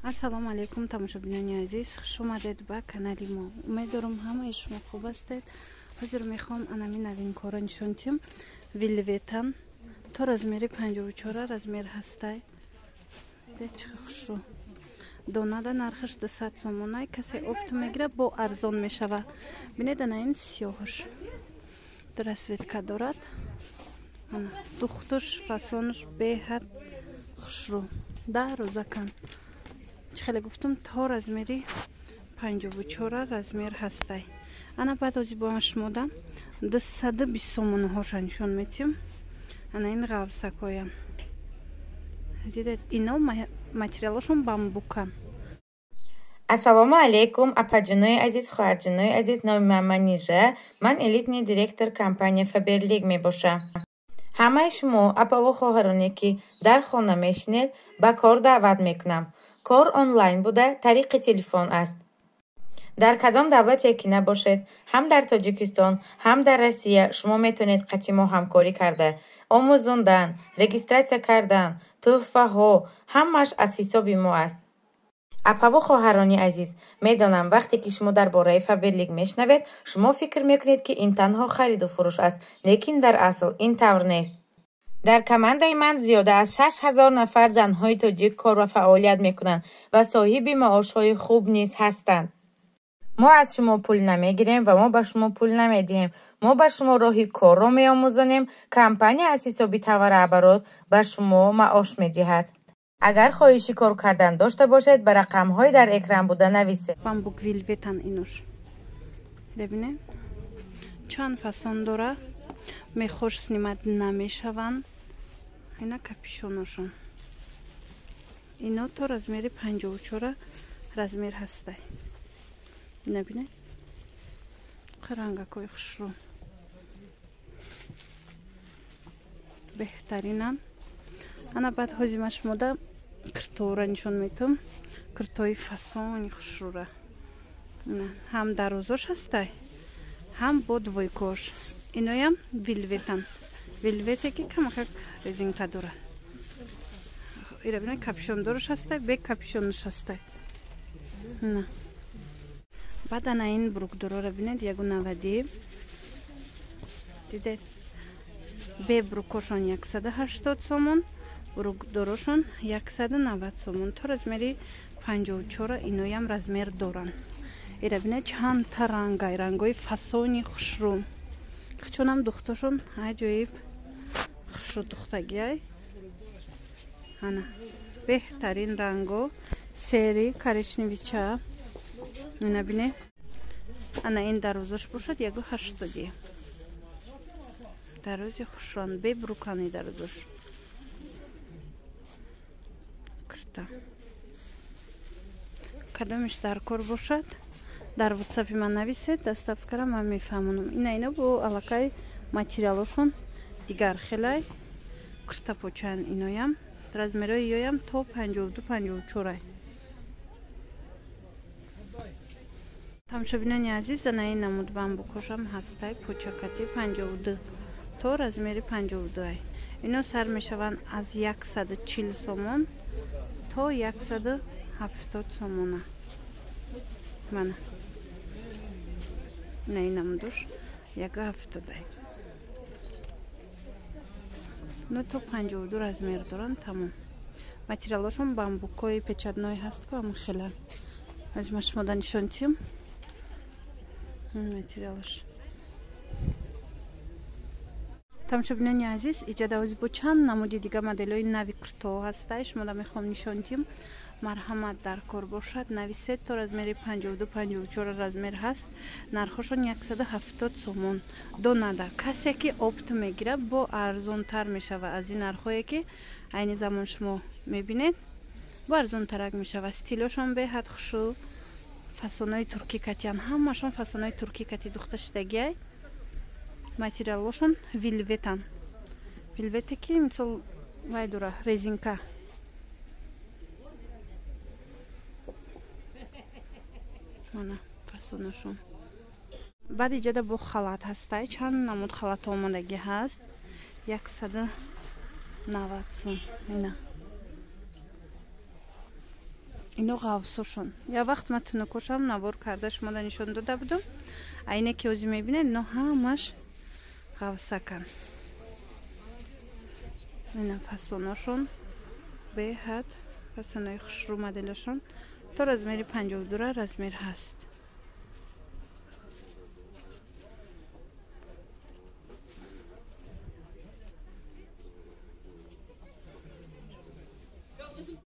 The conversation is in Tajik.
ассалому алейкум тамошобинони азиз, хуш омадед ба канали мо. Умед дорам ҳамаи шумо хуб ҳастед. ҳозир мехоҳам анами новинкоро нишон диҳам. Вилветан то размери 54 размер ҳастай. Дед чӣ хушрӯ. Донада нархаш 200 сомонай. Касе опт мегира бо арзон мешава. Бинед анаин сиёҳаш. Расветка дорад. Духтуш фасонаш беҳад хушрӯ. Да розакан. Хеле гуфтам то размери 54 размер ҳастай. Ана баъд ози бо шумода 220 сомонаҳоша нишон метим. Ана ин ғавсакоям. Дидед ино материалошон бамбукан. Ассалому алейкум, апаҷунои азиз, хоҳарҷунои азиз, номи ман Манижа. Ман элитный директор компания Faberlic мебошам. ҳамаи шумо апаву хоҳароне ки дар хона мешинед, ба кор даъват мекунам. Кор онлайн буда тариқи телефон аст. Дар кадом давлате ки набошед, ҳам дар Тоҷикистон, ҳам дар Россия шумо метавонед қати мо ҳамкорӣ карда, омӯзондан, регистратсия кардан, тӯҳфаҳо, ҳамаш аз ҳисоби мо аст. Апаву хоҳарони азиз, медонам вақте ки шумо дар бораи Faberlic мешнавед, шумо фикр мекунед ки ин танҳо хариду фурӯш аст, лекин дар асл ин тавр нест. дар командаи ман зиёда аз 6000 нафар занҳои тоҷик кор ва фаъолият мекунанд ва соҳиби маошҳои хуб низ ҳастанд. мо аз шумо пул намегирем ва мо ба шумо пул намедиҳем. Мо ба шумо роҳи корро меомӯзонем. Компания аз ҳисоби таварроҳбарот ба шумо маош медиҳад. агар хоҳиши кор кардан дошта бошед, ба рақамҳои дар экран буда нависед. Бамбук вилветан инош. Бебинед. Чанд фасон дора. Мехош снимат намешаванд. Ина капюшоношон. Ино то размери 54 размер ҳастай. Набинед. Қарангакои хушрӯ. Беҳтаринан. Ана баъд ҳозима шумода киртоора нишон метам. Киртои фасони хушрӯра. Ҳам дарозош ҳастай, ҳам бо двойкош. Иноям вилветан. Вилвете ки камакак резинка дорад. Ира бинед капюшондораш ҳастай, бе капюшонаш ҳастай. Баъд ана ин брукдорора бинед 190. Дидед бе брукошон 180 сомон, брукдорошон 190 сомон. То размери 54 иноям размер доранд. Ира бинед чандта рангай, рангои фасони хушрӯ. Хичонам духташон аҷоиб хушрӯ духтагиай. Ана беҳтарин ранго сери коричневича. Ина бинед. Ана ин дарозаш бошад 180. Дарози хушрӯ бе брукани дарозаш. Кирта. Кадомиш дар кор бошад, дар ватсапи ман нависед, доставкара ман мефаҳмонам. Ино бо аллакай материалошон дигар хелай кирта почан иноям. Размерои ёям то 52-54. Тамошобинони азиз, ана ин намуд бамбукошам ҳастай почакати 52 то размери 52. Ино сар мешаванд аз 140 сомон то 170 сомона. Мана. Ина ин намудош 170. Но то 52 размер доранд тамом. Материалошон бамбукои печатной ҳаст ку ама хела. Аз машмода нишон диҳам. Материалош. Тамошобинони азиз, иҷода ози бо чанд намуди дига моделои нави киртоҳо ҳастай. Шумода мехоҳам нишон диҳам. Марҳамат дар кор бошад, нависед то размери 52-54 размер ҳаст. Нархошон 170 сомон. Донада касе ки опт мегира бо арзонтар мешава аз ин нархое ки айни замон шумо мебинед. Бо арзонтарак мешава. Стилошон беҳад хушрӯ. Фасонои турки катиан, ҳамашон фасонои турки кати духта шидагиай. Материалошон вилветан. Вилвете ки мисол вай дора резинка. Мана фасонашон. баъд иҷода бо халат ҳастай. Чанд намуд халат омадагӣ ҳаст. 190 сом. Ина اینا قوساشون. یا وقت من تنکوشم نوار کرده شما نشون داده بودم. اینه که اوزی میبینید اینا همش قوسکن. اینا فسوناشون به حد فسونای خوش رو مدلشون تا رزمیر 52 رزمیر هست.